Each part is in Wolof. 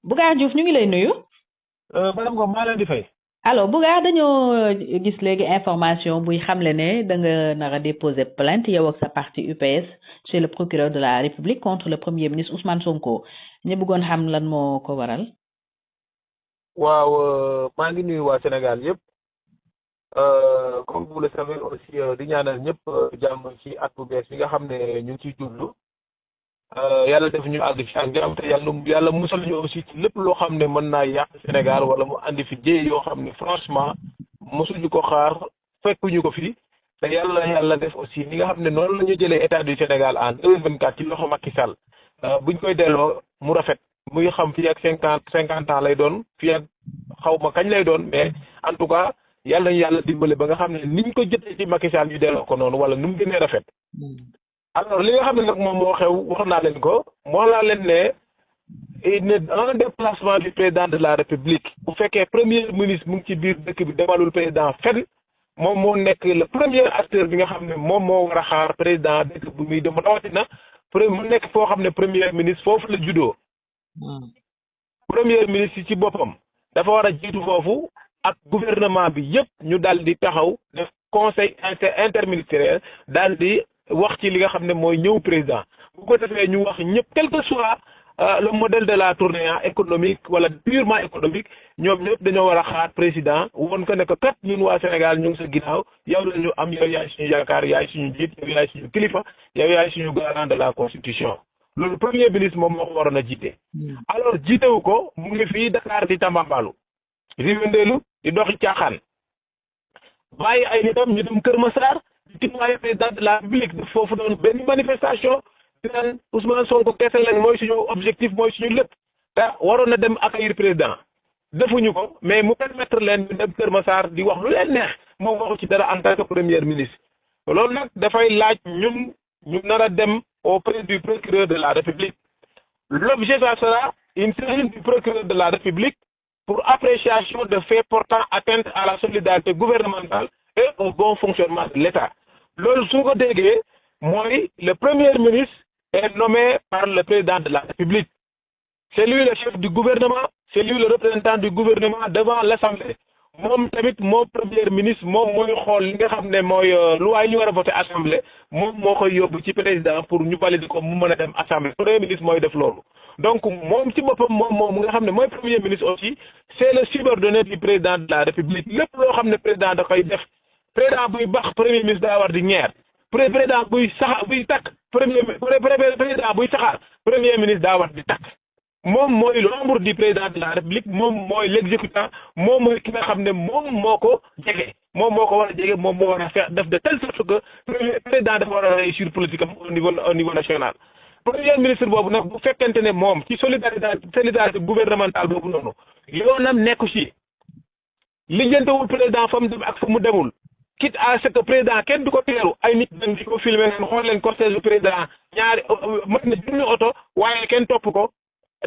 Bougar Diouf ñu ngi lay nuyu. madame Ngom maa leen di fay. alors Bougar dañoo gis léegi information buy xamle ne da nga nar a déposer plainte yow ak sa parti UPS chez le procureur de la République contre le premier ministre Ousmane Sonko ñu bëggoon xam lan moo ko waral. waaw maa ngi nuyu waa Sénégal yëpp comme vous le savez aussi di ñaanal ñëpp jàmm ci at bu bees bi nga xam ne ñu ngi ciy jublu yàlla def ñu àgg ci ak jàmm te yàlla musal ñu aussi ci lépp loo xam ne mën naa yàq Sénégal wala mu andi fi jéey yoo xam ne franchement mosuñu ko xaar fekkuñu ko fi te yàlla def aussi ni nga xam ne noonu la ñu jëlee état du Sénégal en 2024 ci loxo Macky Sall buñ koy delloo mu rafet muy xam fii ak 50 ans lay doon fii ak xaw ma kañ lay doon mais en tout cas yàlla ñu yàlla dimbale ba nga xam ne niñ ko jotee ci Macky Sall ñu delloo ko noonu wala nu mu gënee rafet. alors li nga xam ne nag moom moo xew wax naa leen ko wax naa leen ne un déplacement du président de la République bu fekkee premier ministre mu ngi ci biir dëkk bi demalul président fenn moom moo nekk le premier acteur bi nga xam ne moom moo war a xaar président dëkk bu muy dem rawatina mu nekk foo xam ne premier ministre foofu la juddoo. premier ministre ci boppam dafa war a jiitu foofu ak gouvernement bi yëpp ñu daal di taxaw def conseil interministériel daal di wax ci li nga xam ne mooy ñëw président bu ko defee ñu wax ñëpp quel que soit le modèle de la tournée économique wala purement économique ñoom ñëpp dañoo war a xaar président woon ko ne ko kat ñun waa Sénégal ñu ngi sa ginnaaw yow la ñu am yow yaay suñu yaakaar yaay suñu jiit yow yaay suñu kilifa yow yaay suñu garant de la constitution loolu premier ministre moom moo ko waroon a jiite. alors jiitewu ko mu ngi fii Dakar di Tambambalu di wëndeelu di doxi caaxaan bàyyi ay nitam ñu dem Kër Massar di waaye président de la République def foofu doon benn manifestation di naan Ousmane Sonko kese lañ mooy suñu objectif mooy suñu lépp te waroon na dem accueillir président defuñu ko mais mu permettre leen ñu dem Kër Massar di wax lu leen neex moom waxu ci dara en tant que premier ministre loolu nag dafay laaj ñun ñu nar a dem auprès du procureur de la République. L'objet ça sera une saisine du procureur de la République pour appréciation de faits portant atteinte à la solidarité gouvernementale et au bon fonctionnement de l'État. Loolu su ko déggee mooy le premier ministre est nommé par le président de la République. C'est lui le chef du gouvernement, c'est lui le représentant du gouvernement devant l'Assemblée. moom tamit moom premier ministre moom mooy xool li nga xam ne mooy loi yi ñu war a voté assemblée moom moo koy yóbbu ci président pour ñu valider ko mu mën a dem assemblée premier ministre mooy def loolu. donc moom ci boppam moom nga xam ne mooy premier ministre aussi c'est le subordonné du président de la République lépp loo xam ne président da koy def président buy bax premier ministre daa war di ñeer président buy saxa buy takk président buy saxaar premier ministre daa war di takk. moom mooy l'ombre du président de la République moom mooy l'exécutant moom mooy ki nga xam ne moom moo ko jege moom moo ko war a jege moom moo war a faire def de telle sorte que président dafa war a réussir politique am au niveau national. premier ministre boobu nag bu fekkente ne moom ci solidarité gouvernementale boobu noonu yoonam nekku ci lijjantewul président fa mu dem ak fa mu demul quitte à ce que président kenn du ko teeru ay nit dañ di ko filmer naan xool leen cortège du président ñaari mat na junni oto waaye kenn topp ko.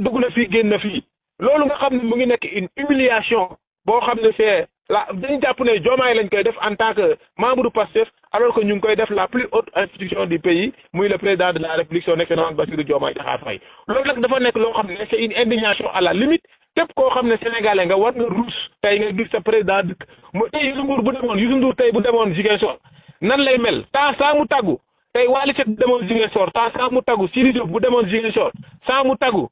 dugg na fii génn na fii loolu nga xam ne mu ngi nekk une humiliation boo xam ne c'est la dañu jàpp ne Diomaye lañ koy def en tant que membre du PASTEF alors que ñu ngi koy def la plus haute institution du pays muy le président de la République son excellence Bassirou Diomaye Diakhar Faye loolu nag dafa nekk loo xam ne c'est une indignation à la limite képp koo xam ne sénégalais nga war nga ruus tey nga gis sa président dëkk mu tey Youssou Ndour tey bu demoon Ziguinchor nan lay mel temps saa mu tàggu tey Wally Seck bu demoon Ziguinchor temps saa mu tàggu Sidi Diop bu demoon Ziguinchor saa mu tàggu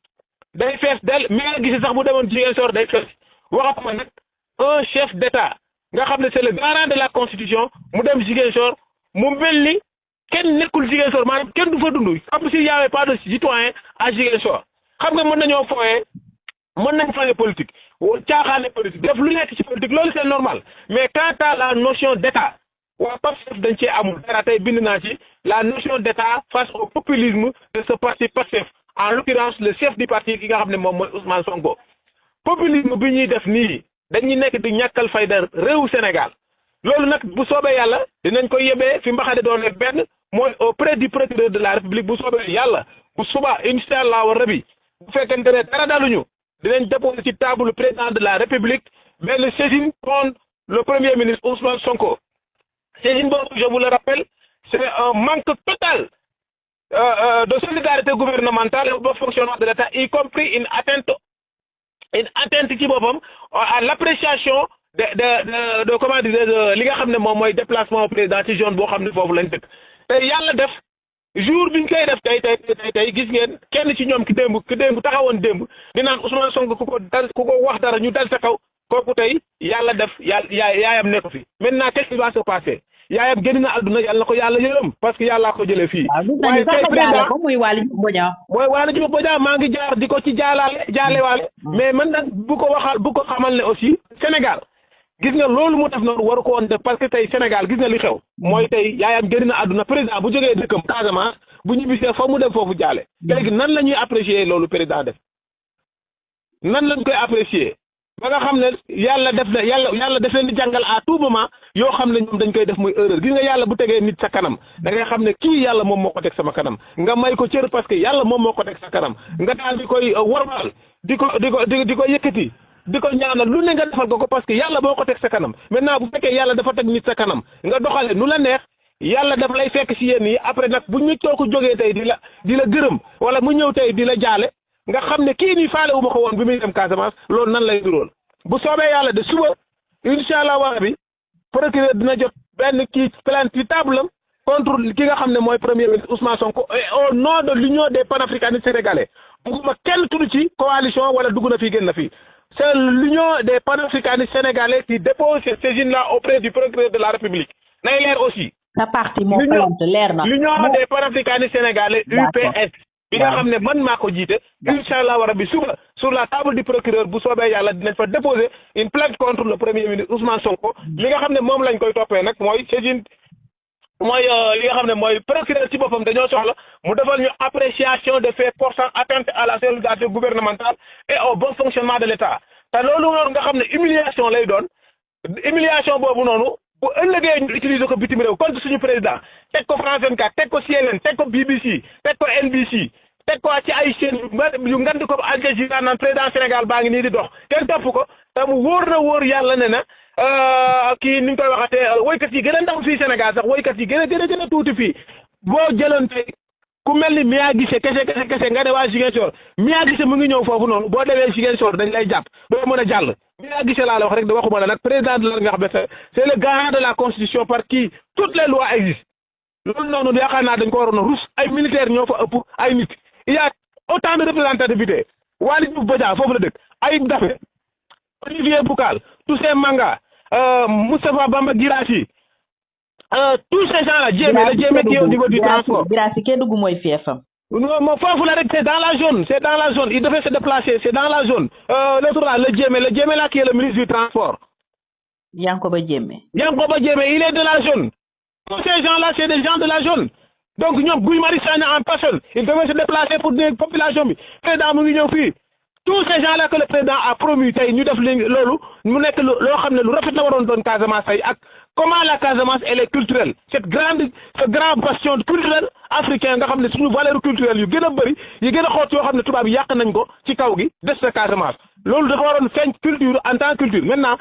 day fees del mi nga gis sax bu demoon Ziguinchor day fees waxatuma nag un chef d'État nga xam ne c'est le garant de la constitution mu dem Ziguinchor mu mel ni kenn nekkul Ziguinchor maanaam kenn du fa dund comme s'il y avait pas de citoyen à Ziguinchor xam nga mën nañoo fooyee mën nañ fooyee politique caaxaane politique def lu nekk ci politique loolu c'est normal mais quant à la notion d'État waa Pastef dañ cee amul dara tey bind naa ci la notion d'État face au populisme de ce parti Pastef en l'occurrence le chef du parti ki nga xam ne moom mooy Ousmane Sonko populisme bi ñuy def nii dañuy nekk di ñàkkal fayda réewu Sénégal loolu nag bu soobee yàlla dinañ ko yebee fi mbaxade doon ne benn mooy auprès du procureur de la République bu soobee yàlla bu suba incha allah wa rabi bu fekkente ne dara daluñu dinañ déposer ci table président de la République benn saisine contre le premier ministre Ousmane Sonko. Saisine boobu, je vous le rappelle, c'est un manque total de solidarité gouvernementale et au bon fonctionnement de l'État, y compris une atteinte ci boppam à l'appréciation de comment dire li nga xam ne moom mooy déplacement au président ci zone boo xam ne foofu lañ dëkk. tey yàlla def jour biñ koy def tey gis ngeen kenn ci ñoom ki démb taxawoon démb di naan Ousmane Sonko ku ko wax dara ñu dal sa kaw kooku tey yàlla def yaayam nekk fi. maintenant qu'est-ce qui va se passer yaayam génn na àdduna yàlla na ko yàlla yërëm parce que yàllaa ko jëlee fii. waaye tey président mooy Waly Diouf Bodiang. mooy Waly Diouf Bodiang maa ngi jaar di ko ci jaalewaale. mais man nag bu ko xamal ne aussi Sénégal gis nga loolu mu def noonu waru ko woon def parce que tey Sénégal gis nga li xew. mooy tey yaayam génn na àdduna président bu jógee dëkkam Casamance bu ñibbisee fa mu dem foofu jaale. léegi nan la ñuy apprécier loolu président def nan lañ koy apprécier. ba nga xam ne yàlla def leen di jàngal à tout moment yoo xam ne ñoom dañ koy def muy erreur gis nga yàlla bu tegee nit sa kanam da ngay xam ne kii yàlla moom moo ko teg sama kanam nga may ko cër parce que yàlla moom moo ko teg sa kanam nga daal di koy wormaal di ko yëkkati di ko ñaanal lu ne nga defal ko parce que yàlla moo ko teg sa kanam maintenant bu fekkee yàlla dafa teg nit sa kanam nga doxale nu la neex yàlla daf lay fekk si yéen yi après nag bu ñu ko jógee tey di la gërëm wala mu ñëw tey di la jaale nga xam ne kii nii faale wu ma ko woon bi muy dem Casamance loolu nan lay durool bu soobee yàlla de suba incha allah waa bi procureur dina jot benn kii plainte ci table am contre ki nga xam ne mooy premier ministre Ousmane Sonko et au nom de l'union des panafricanistes sénégalais bugguma kenn tudd ci coalition wala dugg na fii génn na fii c'est l'union des panafricanistes sénégalais qui dépose cette saisine-là auprès du procureur de la République nay leer aussi. sa parti moo plainte leer na. l'union des panafricanistes sénégalais UPS. bi nga xam ne man maa ko jiite incha allah rabbi suba sur la table du procureur bu soobee yàlla dinañ fa déposer une plainte contre le premier ministre Ousmane Sonko li nga xam ne moom lañ koy toppee nag mooy saisine mooy li nga xam ne mooy procureur ci boppam dañoo soxla mu defal ñu appréciation de faits portant atteinte à la solidarité gouvernementale et au bon fonctionnement de l'État te loolu noonu nga xam ne humiliation lay doon humiliation boobu noonu bu ëllëgee ñu utiliser ko bitim réew contre suñu président teg ko France 24 teg ko CNN teg ko BBC teg ko NBC teg ko ci ay chaînes yu ngandi ko Al Jazeera naan président Sénégal baa ngi nii di dox kenn topp ko te mu wóor yàlla ne na kii ni ñu koy waxatee woykat yi gën a ndaw fii Sénégal sax woykat yi gën a tuuti fii boo jëloon tey ku mel ni Mia Guissé kese nga ne waa Ziguinchor Mia Guissé mu ngi ñëw foofu noonu boo demee Ziguinchor dañ lay jàpp doo mën a jàll Mia Guissé laa la wax rek da waxuma la nag président de la nga xam ne c'est le garant de la constitution par qui toutes les lois existent loolu noonu yaakaar naa dañ ko waroon a rus ay militaires ñoo fa ëpp ay nit il y a autant de représentativité Waly Diouf Bodiang foofu la dëkk Ayib Daffé Olivier Boucal Toussaint Manga Moustapha Bamba Guirassy tous ces gens-là Diémé qui est au niveau du transport. Guirassy Kédougou mooy fiefam. non foofu la rek c'est dans la zone il devait se déplacer c'est dans la zone l'autre là le Diémé là qui est le ministre du transport. Yankoba Diémé il est de la zone. Tous ces gens-là c'est des gens de la zone. donc ñoom Guy Marius Sagna en personne il devait se déplacer pour des population bi président mu ngi ñëw fii tous ces gens-là que le président a promu tey ñu def loolu mu nekk loo xam ne lu rafet la waroon doon Casamance tey ak comment la Casamance elle est culturelle ce grand bastion culturel africain nga xam ne suñu valeur culturelle yu gën a bëri yu gën a xóot yoo xam ne tubaab yi yàq nañ ko ci kaw gi des sa Casamance loolu dafa waroon feeñ culture en tant que culture maintenant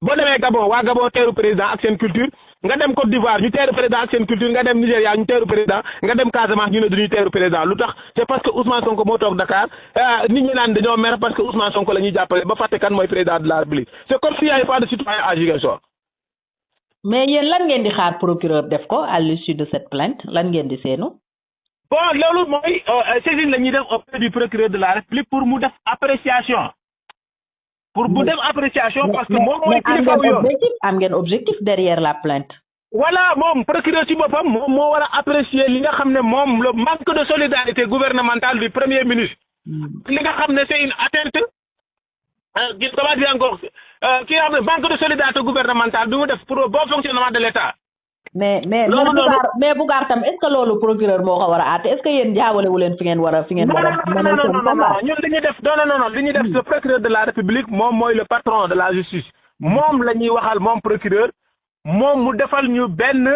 boo demee Gabon waa Gabon teeru président ak seen culture nga dem Côte d'Ivoire ñu teeru président ak seen culture nga dem Nigéria ñu teeru président nga dem Casamance ñu ne duñuy teeru président lu tax c'est parce que Ousmane Sonko moo toog Dakar nit ñi naan dañoo mer parce que Ousmane Sonko la ñuy jàppale ba fàtte kan mooy président de la République c'est comme s'il y avait pas de citoyen à Ziguinchor. mais yéen lan ngeen di xaar procureur def ko à l'issue de cette plainte lan ngeen di seenu. bon loolu mooy saisine la ñuy def auprès du procureur de la République pour mu def appréciation. pour bu def appréciation parce que moom mooy kilifa yoon am ngeen objectif derrière la plainte. voilà moom procureur ci boppam moom moo war a apprécier li nga xam ne moom le manque de solidarité gouvernementale du premier ministre. li nga xam ne c'est une atteinte comment dire encore ki nga xam ne manque de solidarité gouvernementale bi mu def pour le bon fonctionnement de l'État. mais Bougar tam est-ce que loolu procureur moo ko war a àtte est-ce que yéen jaawale wu leen fi ngeen war a non ñun li ñuy def non li ñuy def le procureur de la République moom mooy le patron de la justice moom la ñuy waxal moom procureur moom mu defal ñu benn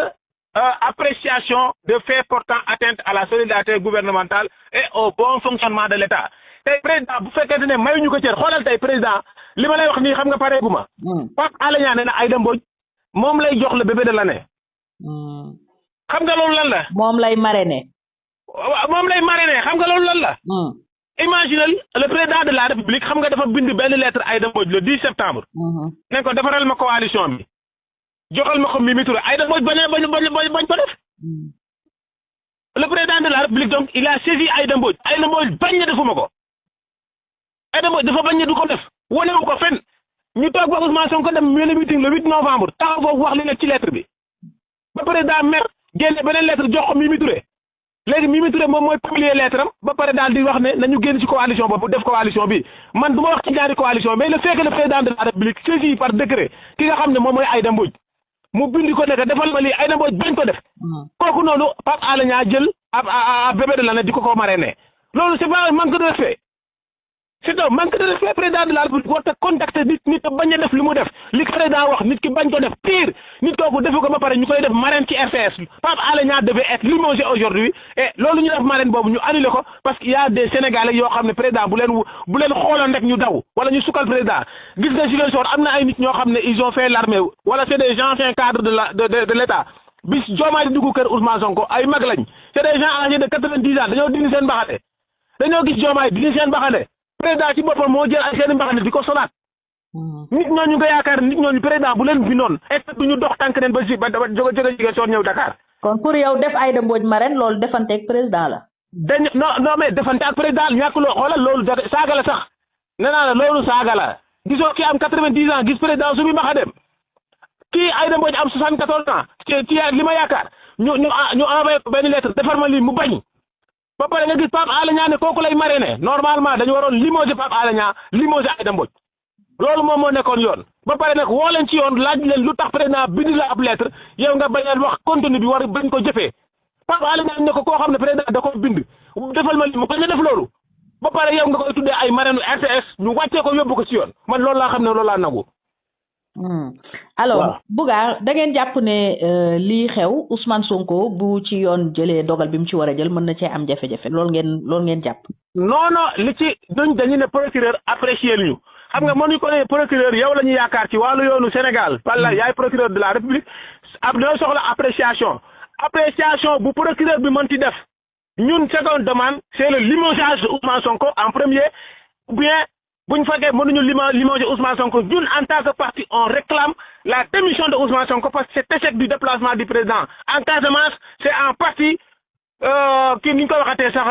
appréciation de faits portant atteinte à la solidarité gouvernementale et au bon fonctionnement de l'État tey président bu fekkente ne mayuñu ko cër xoolal tey président li ma lay wax nii xam nga pareegu ma. Pape Alé Niang nee na Aïda Mbodj moom lay jox le bébé de l'année. xam nga loolu lan la. moom lay marrainer. moom lay marrainer xam nga loolu lan la. imaginez le président de la république xam nga dafa bind benn lettre Aïda Mbodj le 10 septembre. ne ko defaral ma coalition bi. joxal ma ko Mimi Touré Aïda Mbodj bañ ko def. le président de la république donc il a saisi Aïda Mbodj bañ na defuma ko. Aïda Mbodj dafa bañ ne du ko def wanewu ko fenn ñu toog ba Ousmane Sonko dem meeting le 8 novembre taxaw foofu wax li nekk ci lettre bi ba pare daa mer génne beneen lettre jox ko Mimi Touré léegi Mimi Touré moom mooy publier lettre am ba pare daal di wax ne nañu génn ci coalition boobu def coalition bi man du ma wax ci ñaari coalition mais le fait que le président de la république saisi par décret ki nga xam ne moom mooy Aïda Mbodj mu bindi ko nekk defal ma lii Aïda Mbodj bañ ko def kooku noonu Pape Alé Niang jël ab bébé de l'année di ko marrainer loolu c'est pas un manque de respect. C'est un manque de respect président de la République war a contacter nit bañ a def li mu def li président wax nit ki bañ ko def pire nit kooku defu ko ba pare ñu koy def marraine ci RTS Pape Alé Niang devait être limogé aujourd'hui et loolu ñu def marraine boobu ñu annulé ko parce qu'il y a des Sénégalais yoo xam ne président bu leen xooloon rek ñu daw wala ñu sukkal président gis nga Ziguinchor am na ay nit ñoo xam ne ils ont fait l'armée wala c'est des anciens cadres de l'État bis Diomaye di dugg kër Ousmane Sonko ay mag lañ c'est des gens âgés de 90 ans dañoo dindi seen mbaxane dañoo gis Diomaye dindi seen mbaxane président ci boppam moo jël ay seen mbaxane di ko solaat nit ñooñu nga yaakaar nit ñooñu président bu leen bindoon est ce que duñu dox tànk neen ba jóge Ziguinchor ñëw Dakar. kon pour yow def Aïda Mbodj marraine loolu defante ak président la. non mais defante ak président ñàkk loo xoolal loolu saaga la sax nee naa la loolu saaga la gisoo ki am 90 ans gis président su bi mbaxaneem kii Aïda Mbodj am 74 ans ci li ma yaakaar ñu envoyé benn lettre defar ma lii mu bañ. ba pare nga gis Pape Alé Niang ne kooku lay marrainer normalement dañu waroon limoger Pape Alé Niang limoger Aïda Mbodj loolu moom moo nekkoon yoon ba pare nag woo leen ci yoon laaj leen lu tax président bind la ab lettre yow nga bañ a wax contenu bi war bañ ko jëfee Pape Alé Niang ne ko koo xam ne président da ko bind defal ma li mu bañ a def loolu ba pare yow nga koy tuddee ay marraine RTS ñu wàccee ko yóbbu ko ci yoon man loolu laa xam ne loolu laa nangu. alors Bougar da ngeen jàpp ne lii xew Ousmane Sonko bu ci yoon jëlee dogal bi mu ci war a jël mën na cee am jafe-jafe loolu ngeen jàpp. non li ci dañu ne procureur apprécier ñu xam nga mënuñu ko ne procureur yow la ñu yaakaar ci wàllu yoonu Sénégal wala yaay procureur de la République dañoo soxla appréciation bu procureur bi mën ci def ñun seconde demande c'est le limogeage de Ousmane Sonko en premier ou bien. bu ñu fekkee mënuñu limoger Ousmane Sonko ñun en tant que parti on réclame la démission de Ousmane Sonko parce que cet échec du déplacement du président en Casamance c'est en partie kii ni ñu ko waxatee sax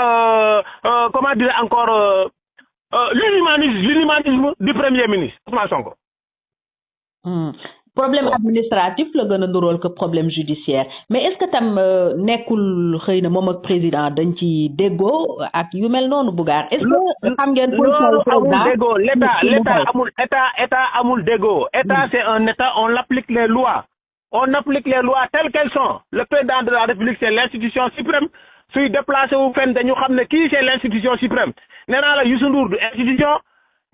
comment dire encore l'inhumanisme du premier ministre Ousmane Sonko. problème administratif la gën a ndurool que problème judiciaire mais est-ce que tam nekkul xëy na moom ak président dañ ci déggoo ak yu mel noonu Bougar est-ce que xam ngeen loolu amul déggoo l'état amul déggoo état c'est un état on applique les lois telles qu'elles sont le président de la République c'est l'institution suprême suy déplacé wu fenn dañu xam ne kii c'est l'institution suprême nee naa la Youssou Ndour du institution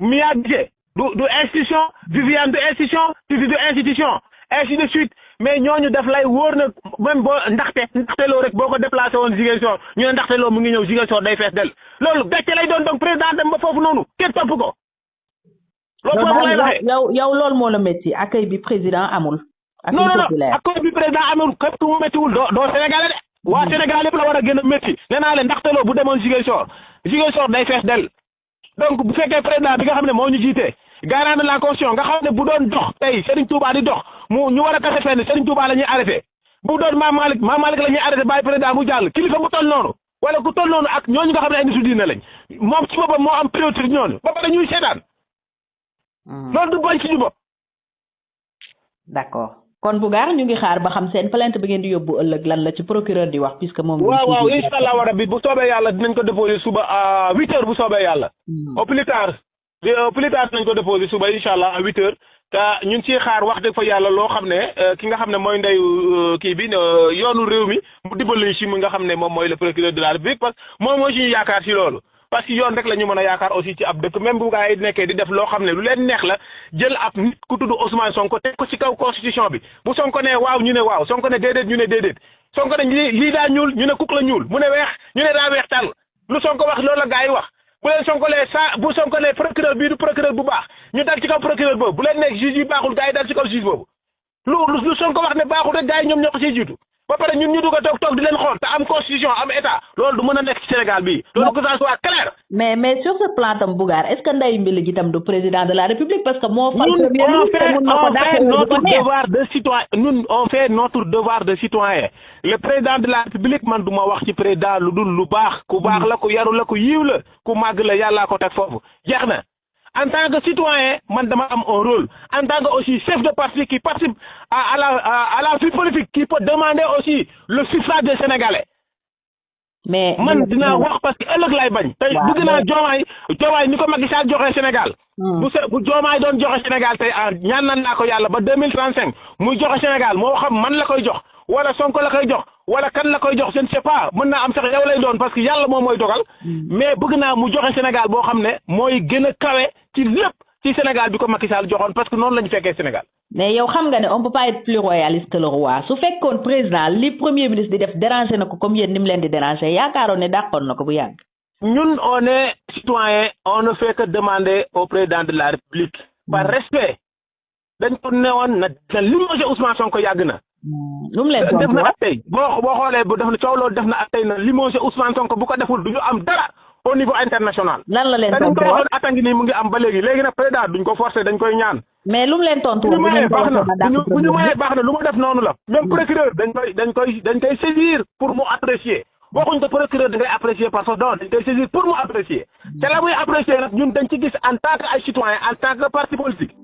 Mia Guissé du institution Viviane du institution Titi du institution ainsi de suite mais ñooñu def lay wóor na même boo ndaxte loo rek boo ko déplacé woon Ziguinchor ñu ne ndaxte loo mu ngi ñëw Ziguinchor day fees del loolu gàcce lay doon donc président dem ba foofu noonu kenn topp ko. loolu foofu lay waxee yow loolu moo la métti accueil bi président amul. non accueil bi président amul képp ku mu méttiwul doo Sénégalais de. waa Sénégal yëpp la war a gën a métti nee naa leen ndaxte loo bu demoon Ziguinchor day fees del donc bu fekkee président bi nga xam ne moo ñu jiite garant de la constitution nga xam ne bu doon dox tey Serigne Touba di dox ñu war a tase fenn Serigne Touba la ñuy arrêté bu doon Mame Malick la ñuy arrêté bàyyi président mu jàll kilifa bu toll noonu wala ku toll noonu ak ñooñu nga xam ne ay nitu diine lañ moom ci boppam moo am priorité ñooñu ba pare ñuy seetaan. loolu du bañ ci ñu bopp. d'accord kon Bougar ñu ngi xaar ba xam seen plainte bi ngeen di yóbbu ëllëg lan la ci procureur di wax puisque moom. waaw incha allah war a bi bu soobee yàlla dinañ ko déposer suba à 8h bu soobee yàlla. au plus tard dinañ ko déposer suba incha allah à 8h te ñu ngi ciy xaar wax dëgg fa yàlla loo xam ne ki nga xam ne mooy ndeyu kii bi yoonu réew mi mu dimbali ci mi nga xam ne moom mooy le procureur de la République parce que moom mooy suñu yaakaar ci loolu. parce que yoon rek la ñu mën a yaakaar aussi ci ab dëkk même bu gaa yi nekkee di def loo xam ne lu leen neex la jël ab nit ku tudd Ousmane Sonko teg ko ci kaw constitution bi bu Sonko ne waaw ñu ne waaw Sonko ne déedéet ñu ne déedéet Sonko ne lii daa ñuul ñu ne kuk la ñuul mu ne weex ñu ne daa weex tàll lu Sonko wax loolu la gaa yi wax bu leen sonkolee bu sonkolee procureur bii du procureur bu baax ñu dal ci kaw procureur boobu bu leen nekk juge yi baaxul gars yi dal ci kaw juge boobu lu Sonko wax ne baaxul rek gars yi ñoom ñoo ko siy jiitu ba pare ñun ñu dugg a toog di leen xool te am constitution am état loolu du mën a nekk ci Sénégal bii loolu que ça soit clair. mais sur ce plan tam Bougar est-ce que Ndeye Mbile gi tam du président de la République parce que moo fal on fait notre devoir de citoyen le président de la République man du ma wax ci président lu dul lu baax ku baax la ku yaru la ku yiw la ku màgg la yàllaa ko teg foofu jeex na. En tant que citoyen, man dama am un rôle. En tant que aussi chef de parti qui participe à la vie politique, qui peut demander aussi le suffrage des Sénégalais. Mais man dinaa wax parce que ëllëg lay bañ. tey bëgg naa Diomaye ni ko Macky Sall joxe Sénégal. bu Diomaye doon joxe Sénégal tey ñaan nan naa ko yàlla ba 2035 muy joxe Sénégal moo xam man la koy jox wala Sonko la koy jox wala kan la koy jox je ne sais pas mën naa am sax yow lay doon parce que yàlla moom mooy dogal. mais bëgg naa mu joxe Sénégal boo xam ne mooy gën a kawe ci lépp ci Sénégal bi ko Macky Sall joxoon parce que noonu la ñu fekkee Sénégal. mais yow xam nga ne on peut pas être plus royaliste que le roi su fekkoon président li premier ministre di def déranger na ko comme yéen ni mu leen di déranger yaakaaroon ne dàqoon na ko bu yàgg. ñun on est citoyen on ne fait que demander au président de la République. par respect dañ ko newoon na limoger Ousmane Sonko yàgg na. lu mu leen tontu def na ak tey boo xoolee bu def na coow loolu def na ak tey na limoger Ousmane Sonko bu ko deful du ñu am dara au niveau international. lan la leen tontu dañ ko waxoon atangi nii mu ngi am ba léegi nag président duñ ko forcer dañ koy ñaan. mais lu mu leen tontu bu ñu mayee baax na lu mu def noonu la. même procureur dañ koy saisir pour mu apprécier waxuñ ko procureur da ngay apprécier parce que dañ koy saisir pour mu apprécier te la muy apprécier nag ñun dañ ci gis en tant que ay citoyen en tant que parti politique